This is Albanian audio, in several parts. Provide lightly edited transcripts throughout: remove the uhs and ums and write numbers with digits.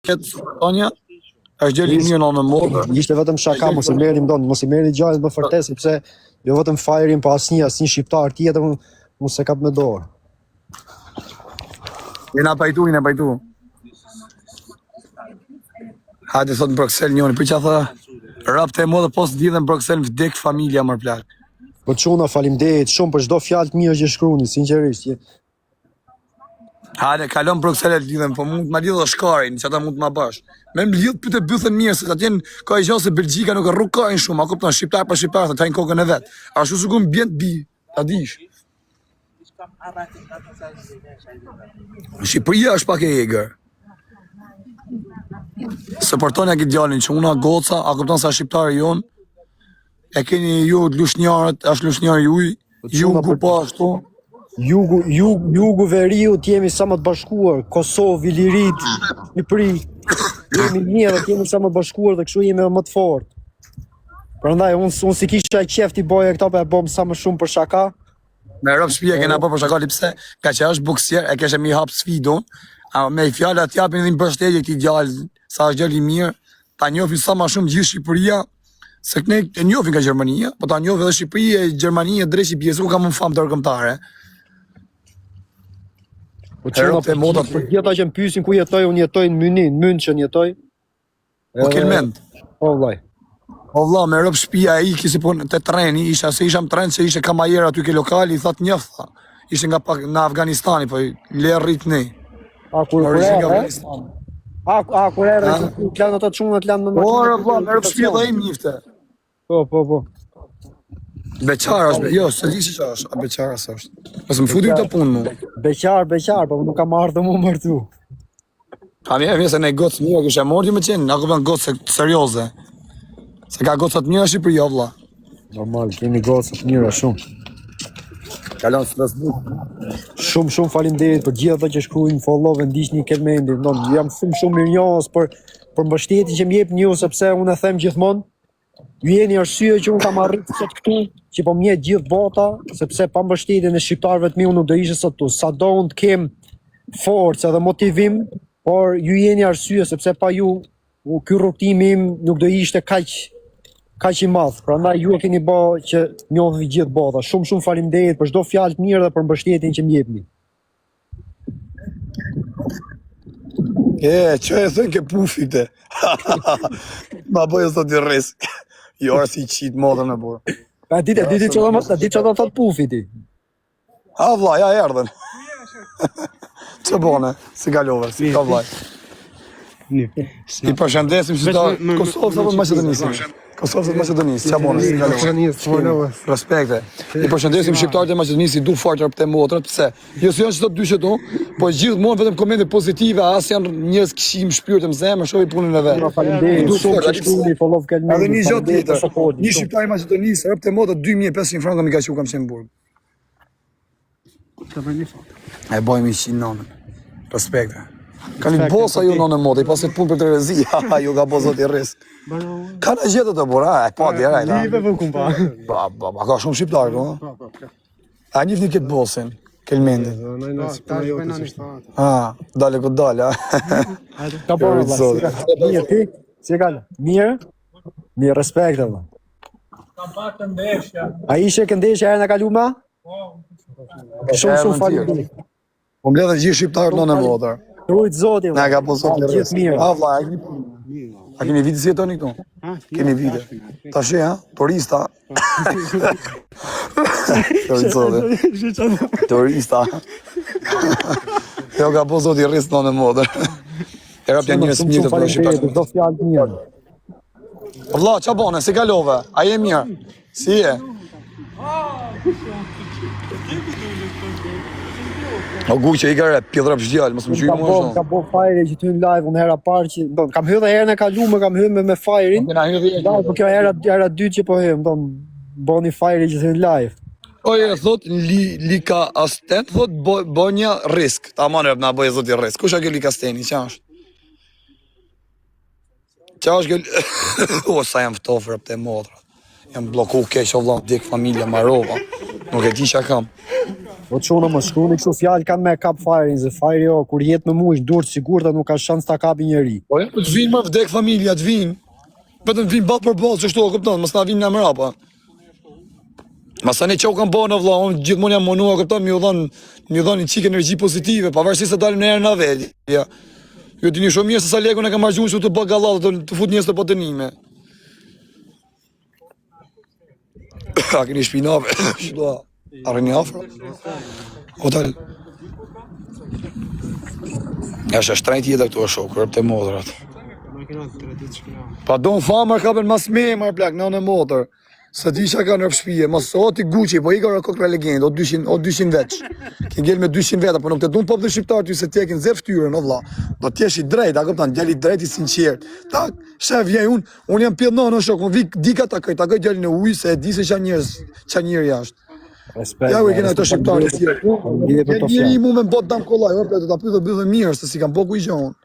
Tonja, është gjeli mirë në modë. Ishte vetëm shaka, mos i merrni gjallë më fortë sepse jo vetëm Fajrin, po asnjë shqiptar tjetër mos e kap me dorë. Jena pajtu. Hajde thot në Bruxelles njëri, për që tha, rapte e modë pos lidhen në Bruxelles vdek familja mër plak. Po çuna, faleminderit shumë për çdo fjalë të mirë që shkruani, sinqerisht. Hajde, kalon Bruxelles lidhen, po mund të ma lidhë shkarin, që ata mund të ma bash. Me më lidhë pyte bythën mirë, se atjen ka i gjohë se Belgjika nuk e rrukajnë shumë, a kupton, shqiptar për shqiptar, të tajnë kokën e vetë. Ashtu su ku më bjent bi, ta dish. Shqipëria është pak e egrë. Se portonja këtë gjallin që una goca, a kupton sa shqiptarë jonë, e keni ju lushnjarët, është lushnjarë juj, jugu po ashtu. Jugu veriut jemi sa më të bashkuar, Kosovë, Ilirit, Shqipëri, jemi një dhe jemi sa më të bashkuar dhe kështu jemi më të fortë. Prandaj unë si kisha qef t'i boja këta për e bom sa më shumë për shaka. Me rëpë shpije kena po për shaka lipse, ka që është buksier, e keshe mi hapë sfidon, me i fjallë atë japin edhe një bështetje këti gjallë, sa është gjallë i mirë, ta njofin sa më shumë gjithë Shqipëria, se këne e njofin ka Gjermania, po ta njofin edhe Shqipëria e Gjermania drejt i pjesë, ku ka më famë dërgëmtare. Po çuna për gjitha që më pyesin ku jetoj, unë jetoj në München jetoj. Po kelmend. Po vllai. O vlla, me rëpë shpia e iki si po të treni, isha më tren që ishe kamajer aty ke lokali, i thot njëfta. Ishe nga Afganistani, po le rrit ne. A kur erë, klanë ato çunat lanë më. Po vlla, me rëpë shpia dhe im njifte. Po. Beqara është, jo, se di si që është, a beqara së është. Mësë më futim të punë mu. Beqar, po nuk kam ardhë mu mërtu. A mirë se ne gocë mirë, kështë e mordi me qenë, ako përnë gocë serioze. Se ka gocët mirë Shqipëria, vlla. Normal, kemi gocët mirë shumë. Kalon së Facebook. Shumë faleminderit për gjithë ato që shkruajnë, follow, ndiqni kelmendin. Jam shumë mirënjohës për mbështetjen që më jepni ju, sepse unë e them gjithmonë. Ju jeni arsye që unë kam arritur sot këtu, që po më njeh gjithë bota, sepse pa mbështetjen e shqiptarëve të mi unë nuk do isha sot këtu. Sado unë të kem forcë edhe motivim, por ju jeni arsye sepse pa ju ky rrugtimi im nuk do ishte kaq i madh. Prandaj ju e keni bë që njohni gjithë bota. Shumë faleminderit për çdo fjalë të mirë dhe për mbështetjen që më jepni. Që e thënë ke pufite. Ma bëjë sot i risk. Jo arë si qitë modën me burë. A di që do thot pufi ti? Ha vla, ja erdhen. Që bone, si kalove, si ka vlaj. I përshëndesim që ta Kosovës apo Maqedonisë? Kosovës apo Maqedonisë, që bone, si kalove. Respekte. I përshëndesim shqiptarët e Maqedonisë i du fartër për të motrët, pëse? Jo si janë që të dy që tu, po gjithë mund vetëm komente pozitive, as janë njës këshim shpyrë të më zemë, shohi punën e vetë. Edhe një gjotë tjetër, një shqiptar i Maqedonisë, rëpë të motrët 2500 franka mi ka që u kam qenë burg. E bojmë i qinë nonën. Respekte. Ka një bosa ju nënë modë, i pasit punë për të rezi, ju ka bosot i risk. Ka në gjithë të bura, e pa djera, Ba, ka shumë shqiptarë, no? A njëfni këtë bosin, kelmendin. Dale këtë dale, Ka bërë, mirë ti, si e kallë? Mirë, respekte, vë. A ishe këndeshja e në kaluma? Shumë falim. Po mbledhe gjithë shqiptarët nënë modër. Rujtë zoti, ne ka posot të risk. A vla, a keni vite si jetoni këtu? Keni vite. Ta shi, ha? Turista. Turista. Jo ka posot të risk nënë modër. E rapja njërës mjë të përë shqiptarët. Vla, qa bone, si kalove? A je mirë? Si je? O gu që i kare, pjedra për shdjallë, mësë më gjujë mua shumë. Ka bo Fajri që ty në live, unë hera parë që... Kam hyrë dhe herën e kalume, kam hyrë me Fajrin. Po kjo hera dytë që po hyrë, bo një Fajri që ty në live. Oje, thot, Lika Asten, thot, bo një risk. Ta manë rëpë, na bëjë zot i risk. Kusha kjo Lika Asteni, qa është? Qa është kjo... O, sa jam ftofë rëpë të modra. Jam bloku keq o vëlla, dek familja Marova. Nuk e di çka kam. Po çuna më shkruani kështu fjalë kanë me kap fajrin, se fajri jo kur jetë me mua dur të sigurta nuk ka shans ta kapi njëri. Po të vinë më vdek familja, të vinë. Vetëm vinë ballë për ballë, çështu e kupton, mos na vinë na mrapa. Masani që u kam bënë vëlla, unë gjithmonë jam munua, kupton, më u dhon një çik energji pozitive, pavarësisht se dalim në herë na vel. Ja. Ju dini shumë mirë se sa lekun e kam marrë që të bë gallall, të fut njerëz të po dënime. A keni shpinave? Shdo, arreni afro? Hotel. Ja është shtrejt jetë këtu e shokë, kërë të modrat. Pa do në famër ka ben mas me, marë plak, në modrë. Se di që ka në shpije, mas o ti Gucci, po i ka kokra legendë, o 200 veç. Ke ngell me 200 veta, po nuk të dun popullin shqiptar ty se ti e kin zë fytyrën, o vlla. Do t'jesh i drejt, a kupton, djali i drejt i sinqert. Tak, shef vjen unë jam pjellë në shok, unë vik dika takoj djalin e ujë se e di se ç'a njerëz jashtë. Respekt. Ja u e kena ato shqiptarë të tjerë. Njëri mu me bot dam kollaj, o do ta pyet do bëllë mirë se si kam boku i gjon.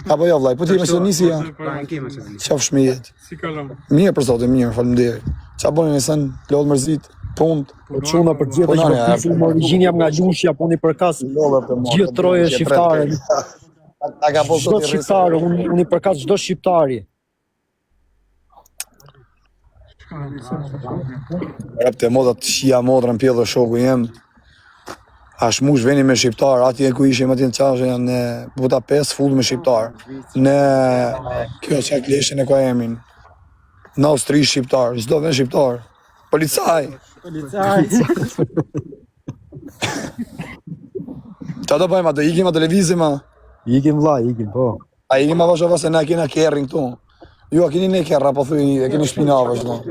Apo jo vllai, po ti Maqedonisi ja. Qofsh me jetë. Si kalon? Mirë për zotin, mirë, faleminderit. Ç'a bëni nesër? Lodh mërzit, punt. Po çuna për gjithë që përpisin më origjin jam nga Gjushja, po një përkas gjithë troje shqiptare. Ta ka bollë Çdo shqiptar, unë i përkas çdo shqiptari. Repte moda të shia modrën pjellë shoku jem. Ash mush veni me shqiptar, atje ku ishim atje në qashe janë në Budapest, full me shqiptar. Në kjo qak leshin e ka emin. Në Austri shqiptar, çdo vend shqiptar. Policaj. Qa do bëjma, do ikim a televizim a? Ikim vlla, ikim, po. A ikim a vasho se na kena kerrin këtu. Ju a keni ne kerra, po thuj, e keni shpinave shdo.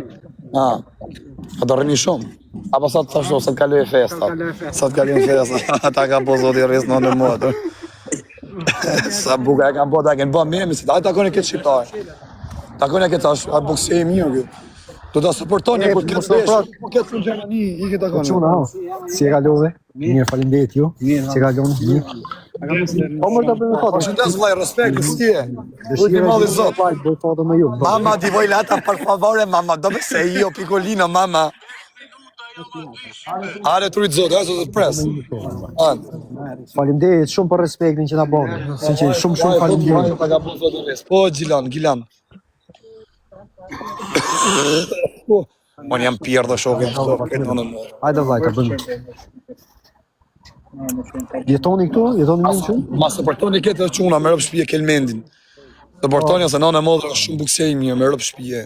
A do rreni shumë. Apo sa të thashtu, sa të kaloj e festa. Sa të kaloj e festa. Ta ka po zoti rrisë në modë. Sa buka e kam po, ta kënë bë mirë, si ta takon e këtë shqiptar. Takon e këtë a bukse e mirë kjo. Do ta suportoni kur këtë vesh, kur këtë në Gjermani, i këtë takon. Çuna, si e kalove? Mirë, faleminderit ju. Si e kalon? Mirë. Po më ta bëni foto. Shëndes vllai, respekt, si je? Ujti malli zot. Bëj foto me ju. Mamma, ti vuoi lata per favore, mamma, dove sei io piccolino, mamma? Ale turit zot, ajo të pres. Faleminderit shumë për respektin që na bën. Sinqerisht shumë faleminderit. Ta ka bën zoti rres. Po Gilan. Unë jam pirë dhe shokin këto, këtë në mërë. Hajde vllai, ta bëjmë. Jetoni këtu? Jetoni mirë që? Ma së përtoni këtë dhe quna, me rëpë shpije kelmendin. Të përtoni se nane modrë është shumë buksej mirë, me rëpë shpije.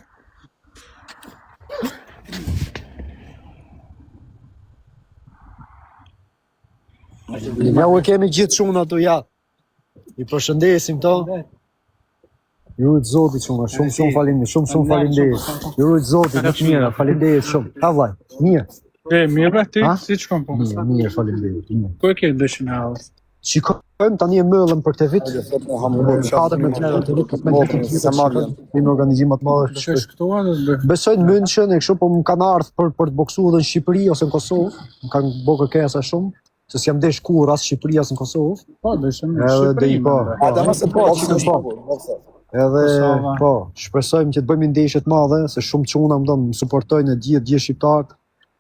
Ja u e kemi gjithë shumë ato ja. I përshëndesim to. Ju rujt zotit shumë, shumë faleminderit, shumë faleminderit. Ju rujt zotit, më të mira, faleminderit shumë. Ha vllai, mirë. Mirë ti, si çkon po? Mirë, faleminderit. Ku e ke 200 euro? Shikojmë tani e mëllëm për këtë vit. Katër me të të vit, me një organizim të madh. Çesh këtu atë? Besoj në München e kështu, po më kanë ardhur për të boksuar edhe në Shqipëri ose në Kosovë. Më kanë bërë kërkesa shumë. Se s'jam desh kur as Shqipëria as në Kosovë. Po, deshëm në Shqipëri. Ata mos e po. Edhe po, shpresojmë që të bëjmë ndeshje të mëdha, se shumë çuna më suportojnë gjithë shqiptarët.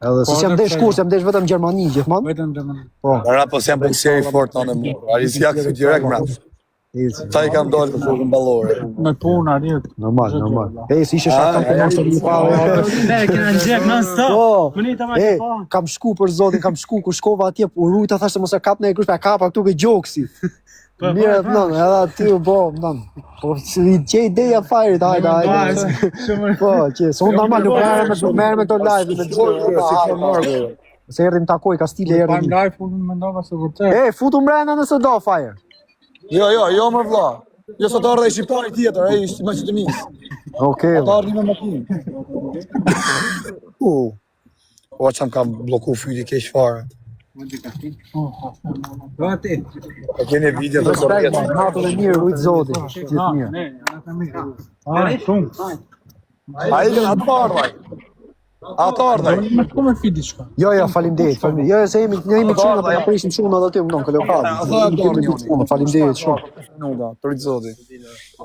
Edhe se s'jam desh kur, s'jam desh vetëm Gjermani gjithmonë. Vetëm Gjermani. Po. Ra po s'jam bokseri fort në mur. Aris ja këtu direkt mbrap. Ta i kam dalë të fukën ballore. Me punë atje. Normal. Si ishe shaka të mos pa. Ne kena gjek non stop. Po. Munita më po. Kam shku për zotin, kur shkova atje, u rujta thashë mos e kap në grup, kapa këtu ke gjoksi. Mirë, non, edhe aty po, non. Po si gjej ideja fajrit, hajde. Po, që son normal, nuk merrem me këto live me çfarë. Se erdhim takoj Kastile erdhim. Live fundin mendova se vërtet. Futu brenda nëse do fire. Jo më vlla. Jo sot ardha i shqiptari tjetër, ai ishte Maqedonis. Okej. Ata ardhin me makinë. Po çam ka blloku fyti keq fare. Gati. E keni video të Respekt, natën e mirë, rujt zotin. Gjithë mirë. Ne, ata mirë. Shumë. Ai që atë ardhaj. Ato ardhaj. Me ku me fi diçka. Jo, faleminderit. Jo, se jemi çuna, po prisim çuna aty më non lokal. Faleminderit shumë. Nuda, për zoti.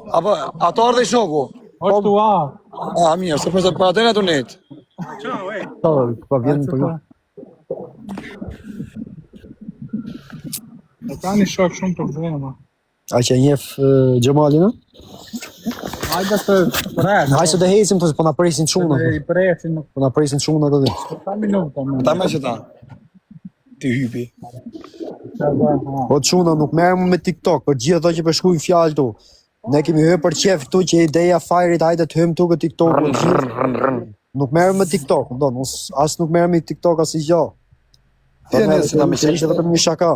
Apo ato ardhaj shoku. Po tu Mirë, se përse për atene të net. Po vjen për ju. E ka një shok shumë probleme. A që njef Gjemalin, Hajde të presh. Hajde të hecim, po na presin çuna. I presin. Po na presin çuna do të. Pa minuta më. Ta me që ta. Ti hypi. Po çuna nuk merrem me TikTok, po gjithë ato që po shkruajnë fjalë tu. Ne kemi hyrë për çef këtu që ideja fajrit hajde të hym tu ke TikTok. Nuk merrem me TikTok, as nuk merrem me TikTok as gjë. Ti e nëse ta me qenë. Ishte vetëm një shaka.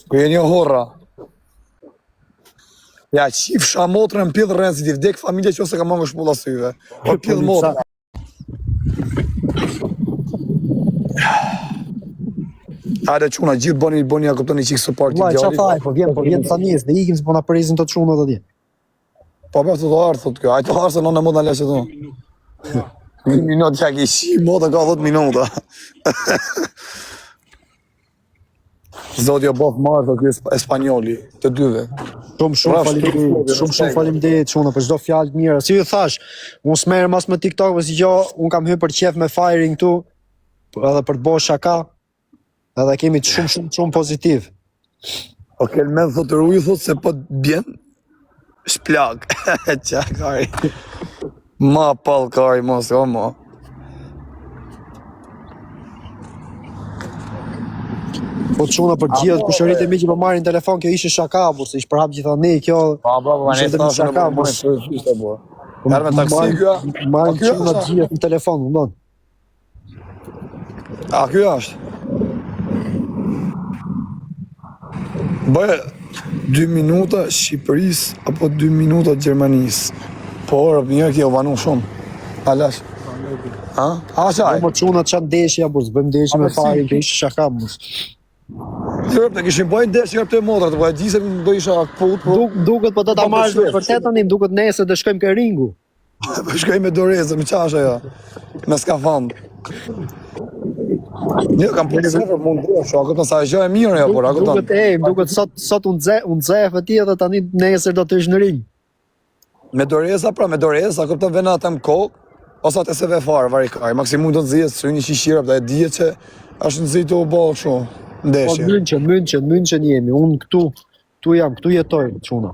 Ku jeni horra. Ja, qifsha motrën pjedh rënë si ti vdek familje që ose ka mangë shpulla syve. O pjedh motrën. Hajde çuna, gjithë bëni ja kuptoni çik support i Vllai, djalit. çfarë thaj, po vjen tani, ne ikim se po na presin të çunat atje. Po bëf të ardh thot kjo. Ai të ardh se nëna mund ta lëshë tu. Një minutë ja ke shi moda ka 10 minuta. Zoti o bof marrë ky espanjoli, të dyve. Shumë faleminderit çuna për çdo fjalë të mira. Si ju thash, unë s'merrem as me TikTok, as gjë, unë kam hyrë për çef me firing këtu, edhe për të bërë shaka. Edhe kemi shumë pozitiv. O kelmen thot të ruj thot se po të bjen shplak. Qa kari. Ma pal kari mos, o ma. Po çuna për gjithë kushërit e mi që po marrin telefon, kjo ishte shaka, po se ish përhap gjithani kjo. Po, ne thashë shaka, mos ishte bo. Herë me taksi kjo. Marrin çuna gjithë në telefon, më don. A kjo është? Bëjë 2 minuta Shqipëris apo 2 minuta Gjermanis. Po orë mirë kjo vanu shumë. Alash. Ha? Ha qaj? Po çuna çan deshja, po s'bëm deshje me fare, kjo ishte shaka mos. Jërëp, ne kishim bëjnë desh jërëp të modrat, po e di se do isha put, po... Duket po do ta marrësh me vërtet tani, duket nesër të shkojmë ke ringu. Po shkojmë me dorezë, me qasha ja. Me skafand. Një kam punë për mund të shoh, apo sa gjë e mirë apo apo duket sot unë nxeh ti edhe tani nesër do të ish në ring. Me doreza, pra me doreza, kupton vjen atë më kohë, ose atë se ve fare vari kaj, maksimum do të nxihet sy një shishira, dhe e dihet që është nxitur u bë kështu, ndeshje. Po München jemi, unë këtu jam, këtu jetoj çuna.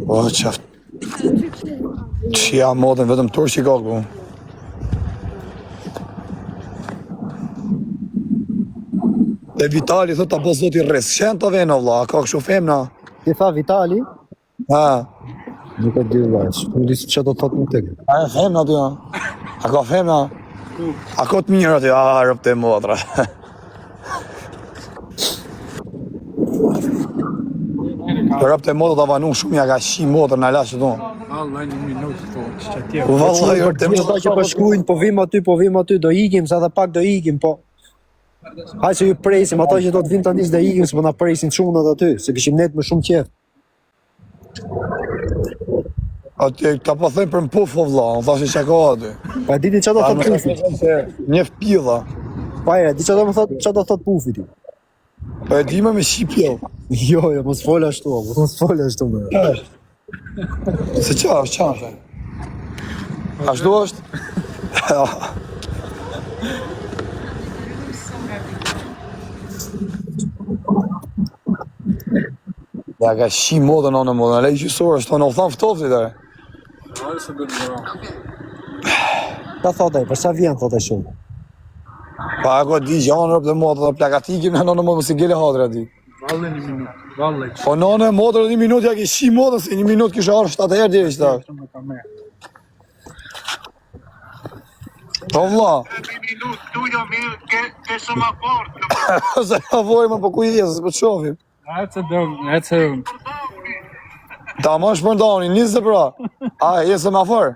O çaf. Çia modën vetëm turqi ka këtu. E Vitali thot ta bëz zoti rres. Shen të vjen valla, ka kështu femna. Ti tha Vitali? Ha. Nuk e di vllai, nuk di çfarë do të thotë më tek. A e femna aty? A ka femna? A ka të mirë aty? A rrop të motra. Rrop të motra ta vanu shumë ja ka shi motra na lash këtu. Vallai një minutë po ç'atje. Vallai rrop të motra që po shkruajnë, po vim aty, do ikim, sa edhe pak do ikim, po. Hajde që ju presim, ato që do të vinë tani s'do ikim, s'po na presin çunat aty, se kishim net më shumë qef. Aty ka po thënë për më puf o vlla, unë thashë që ka aty. Pa diti çfarë do thot pufi? Një pilla. Pa e, di çfarë do thot pufi ti? Po e di me shqipjo. Jo, mos fol ashtu, mos fol ashtu më. Se çfarë? Ashtu është? Ja ka shi modën në modën, lej gjysor është, në u thamë ftofti dhe. Ta thotë, për sa vjen thotë shumë? Pa ako di gjanë rëpë dhe modë, dhe plakatikim në modën, si gele hadrë ati. Vallai një minutë, vallai. Po në modën një minutë, ja ke shi modën, se një minutë kisha arë 7 herë dhe ishtë. Po vla. Një minutë, tu jo mirë, ke shumë aport. Se ka vojë më po ku i dhjesë, po të shofim. Ece... Ta më shpërndoni, njëse pra. A, jesë më afer.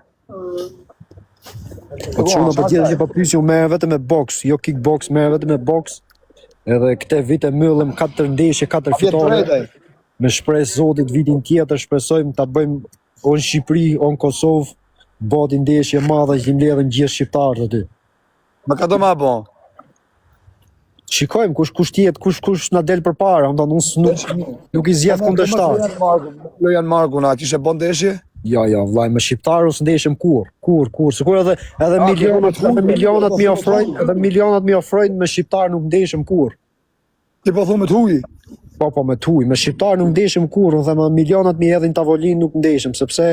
Po çuna po gjithë që po pyesi u merr vetëm me boks, jo kickbox, merr vetëm me boks. Edhe këtë vit e mbyllim 4 ndeshje, 4 fitore. Me shpresë Zotit vitin tjetër shpresojmë ta bëjmë o në Shqipëri, o në Kosovë, boti ndeshje madhe që i mbledhen gjithë shqiptarët aty. Më ka do ma bon. Shikojmë kush tjetë, kush na del përpara, nuk i zgjedh kundërshtar. Lojan Marku na kishe bën ndeshje? Ja, vllai, me shqiptarë us ndeshëm kur. Sikur edhe milionat mi ofrojnë, me shqiptarë nuk ndeshëm kur. Ti po thumë të huj? Po me tuj, me shqiptarë nuk ndeshëm kur, unë thëmë milionat mi hedhin tavolinë nuk ndeshëm, sepse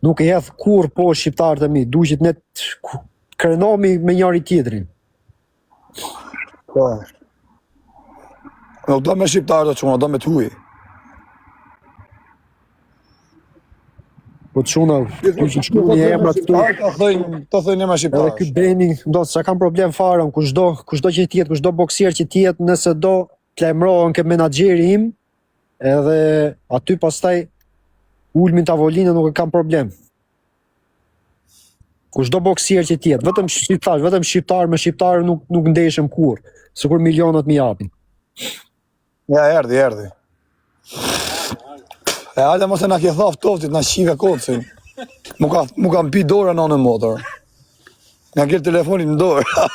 nuk i hedh kur po shqiptarët e mi, duqit ne të krenomi me njëri tjetrin. Po. Nuk do me shqiptarë të quna, do me të huj. Po të shuna, ku që shku një emrat këtu. Të thëjnë e me shqiptarë. Edhe ky Beni, sa kam problem fare, kushdo që tjetë, kushdo boksier që tjetë, nëse do të lajmërohen ke menaxheri im, edhe aty pastaj ulmin tavolinë nuk e kam problem. Kushdo boksier që tjetë, vetëm shqiptar me shqiptarë nuk ndeshëm kur, sikur milionat mi japin. Ja, erdi. E hajde mos e na ke thaf toftit, na shive kocin. Mu kam pi dora në në motor. Nga kërë telefonin në dorë.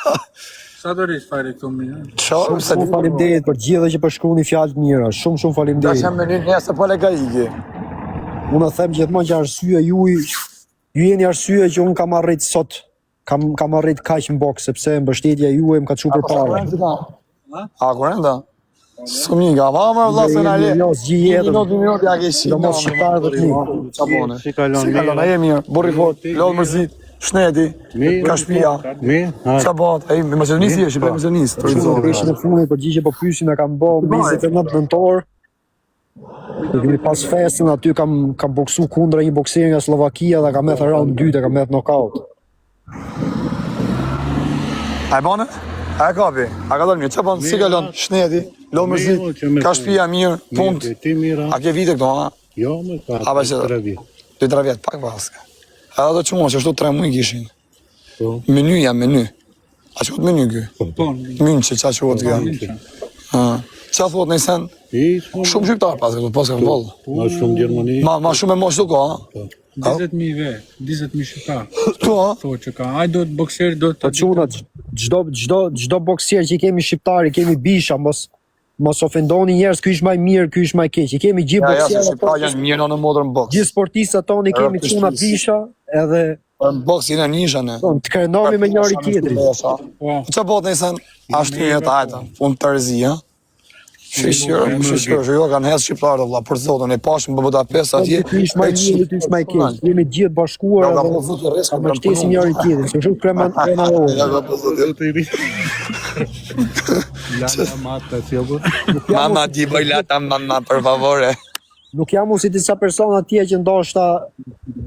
Sa do rish fare këtu mi? Shumë faleminderit për gjithë që përshkruani fjalë të mira. Shumë faleminderit. Tash jam me një nesër po lega iki. Unë them gjithmonë që arsyeja ju jeni arsyeja që unë kam arrit sot. Kam arrit kaq në boks sepse mbështetja juaj më ka çuar përpara. A kurenda? Shumë nga vama vëlla se na le. Minutë ja ke shi. Do mos shqiptarë të mi. Çabone. Si kalon ai mirë. Burri fort, lodh mërzit. Shneti, Kashpia. Çabot, ai me Maqedonisi është, po Maqedonis. Ishin në fundit përgjigje po pyesin na kanë bë 29 nëntor. Kemi pas festën aty kam boksu kundra një boksier nga Slovakia dhe kam marrë round 2 dhe kam marrë knockout. Ai bone? A kapi? A ka dalë mirë? Çfarë bën? Si kalon? Shneti, lodh mërzit. Kashpia mirë, punt. A ke vite këto, ha? Jo, më ka 3 vjet. 2-3 vjet pak paska. Edhe do çumo që ashtu 3 muaj kishin. Po. Meny. A çot meny ky? Po. Münçi ça çot ky. Ça thot në sen? Shumë shqiptar pas këtu, pas ka vall. Ma shumë Gjermani. Ma shumë mosh do ka, ha? 20.000 vet, 20.000 shqiptar. Tu, ha? Thotë që ka. Ai do të boksier do të Po çuna çdo boksier që kemi shqiptar, kemi bisha, mos ofendoni njerëz, ky është më i mirë, ky është më i keq. Kemi gjithë boksierë. Shqiptar janë mirë në modern box. Gjithë sportistat tonë kemi çuna bisha, edhe Në boks janë nisha ne. të krenomi me njëri tjetrin. Po. Ça bota në sen? Ashtu jetë ajta, fund tërzi, ha? Shqyrë, jo kanë hedhë shqiptarët vëlla, për zotën e pashëm për Budapest atje. Ky është më i mirë, ky është më i keq. Jemi gjithë bashkuar edhe ka mbështesim njëri tjetrin. Se shumë Mamma di bailata mamma per favore. Nuk jam unë si disa persona tje që ndoshta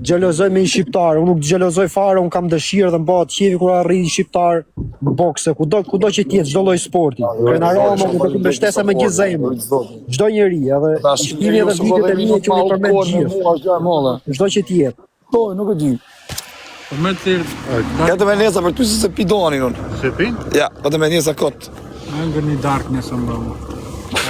xhelozoj me një shqiptar. Unë nuk xhelozoj fare, unë kam dëshirë dhe mbahet qefi kur arrin shqiptar në bokse, kudo që tjetë, çdo lloj sporti. Krenaroma do të mbështesa me gjithë zemrën. Çdo njeri, edhe shpini edhe vitet e mia që unë i përmend gjithë. Çdo që tjetë. Po, nuk e di. Po më të Ja të me nesa për ty se pi donin unë. Se pin? Ja, po të me nesa kot. ngër një darkness më.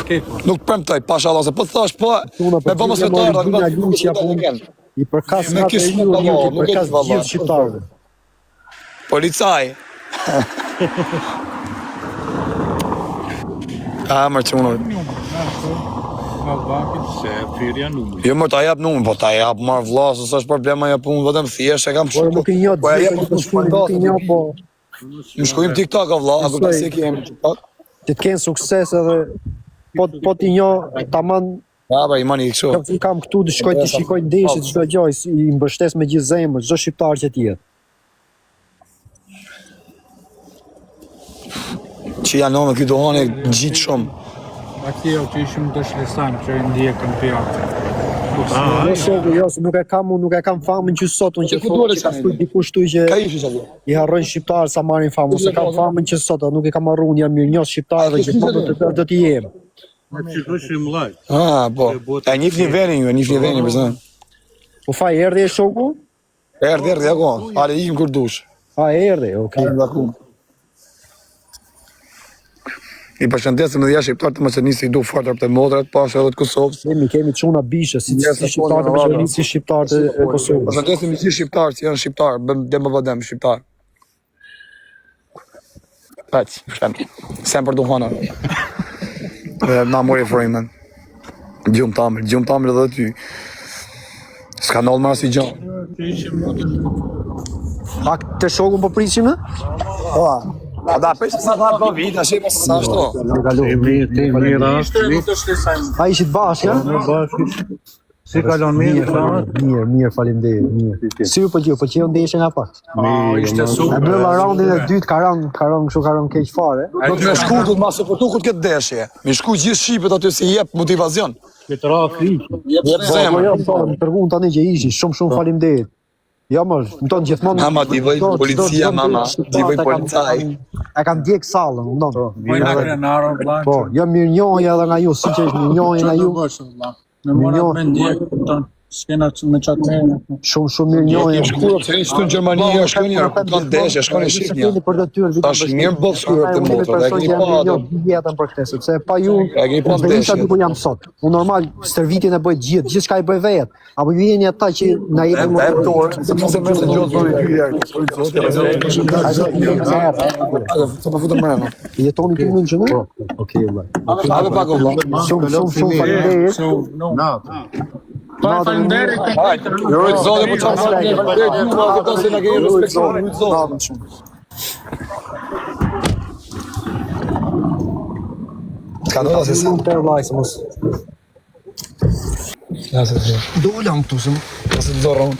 Okej po. Nuk premtoj, pasha Allah, se po thash, po, me bëmë svetarë, I përkas natë e ju, i përkas gjithë shqiptarëve. Policaj. Mërë që unë. Se firja numër. Jo mërë ta jap numër, po ta jap marë vlasë, së është problema jap unë, vetëm thjesht e kam Por nuk i njoh nuk i njoh, po Më shkojmë TikTok o vlla, apo pse kemi TikTok? të kenë sukses edhe po ti njoh tamam. Ja, ba, i mani kështu. Kam këtu të shkoj të shikoj ndeshjet çdo gjë, i mbështes me gjithë zemrën, çdo shqiptar që tjetë. Që janë në këtë dohane gjitë shumë. Atje që ishim dëshlistan që ndje kampionat. Jo, se nuk e kam famën që sot, unë që thotë që ka dikush tu që Ka ishi që atje? i harrojnë shqiptarë sa marrin famë, se kam famën që sot, nuk e kam harruar, jam mirë njoh shqiptarë që do t'i jem. Që është mlaj. Po. E njifni venin ju, e njifni venin, përse. Po faj, erdhi e shoku? Erdhi, ako. Ale, ikim kur dush. A, erdhi, okej. I përshëndesim edhe jashtë shqiptar të Maqedonisë i du fort për të modrat, pas edhe të Kosovës. Kemi çuna bishe, si shqiptar të Maqedonisë, si shqiptar të Kosovës. Përshëndesim si shqiptar që janë shqiptar, dem shqiptar. Pec, shtem. Sem për duhana. Na mori frejmen. Gjumë tamir edhe ty. S'ka nëllë marë si gjanë. A të shokun po prisim në? A da pesh sa tha po vit, a shema sa ashtu. Ti mira. A ishit bashkë, ja? Si kalon Mirë, faleminderit, mirë. Si ju pëlqeu ndeshja nga pak. Ishte super. E mbylla raundin e dytë, ka rënë keq fare. Do të më shku, do të ma suportu këtë këtë deshje. Mi shku gjithë shqipet aty si jep motivacion. Këtë rafi. Jep zemër. Më treguan tani që ishi, shumë faleminderit. Ja më ton gjithmonë. Mama ti voj policia mama, ti voj policaj. E kam djeg sallën, më ndonë. Mojna krenaro, vlla. Po, jam mirënjohje edhe nga ju, si që është mirënjohje nga ju. Në morat me ndjek, kupton. S'kena me qatë me. Shumë mirënjohje. Shkuar pse ishte në Gjermani, shkon një kanë deshje, shkon në Shqipëri. Për detyrë Tash mirë boks kur të motor, e keni pa atë. Jetën për këtë, sepse pa ju E keni pa ndeshja ndeshjen. ku jam sot. Unë normal stërvitjen e bëj gjithçka i bëj vet. Apo ju jeni ata që na jepin E dorë, sepse më të gjozë për dy herë. Të më futëm mërëna. Jetoni të mund që në? Okej, vëllai. Ave pak o vla. Shumë faleminderit. Faleminderit. Hajde, ju rrit zonë po çfarë bëni? Ju ma të se na keni respektuar, rrit zonë. Ska do të se Për vllai se mos. Ja se. Dolam këtu se. Pas të zorron.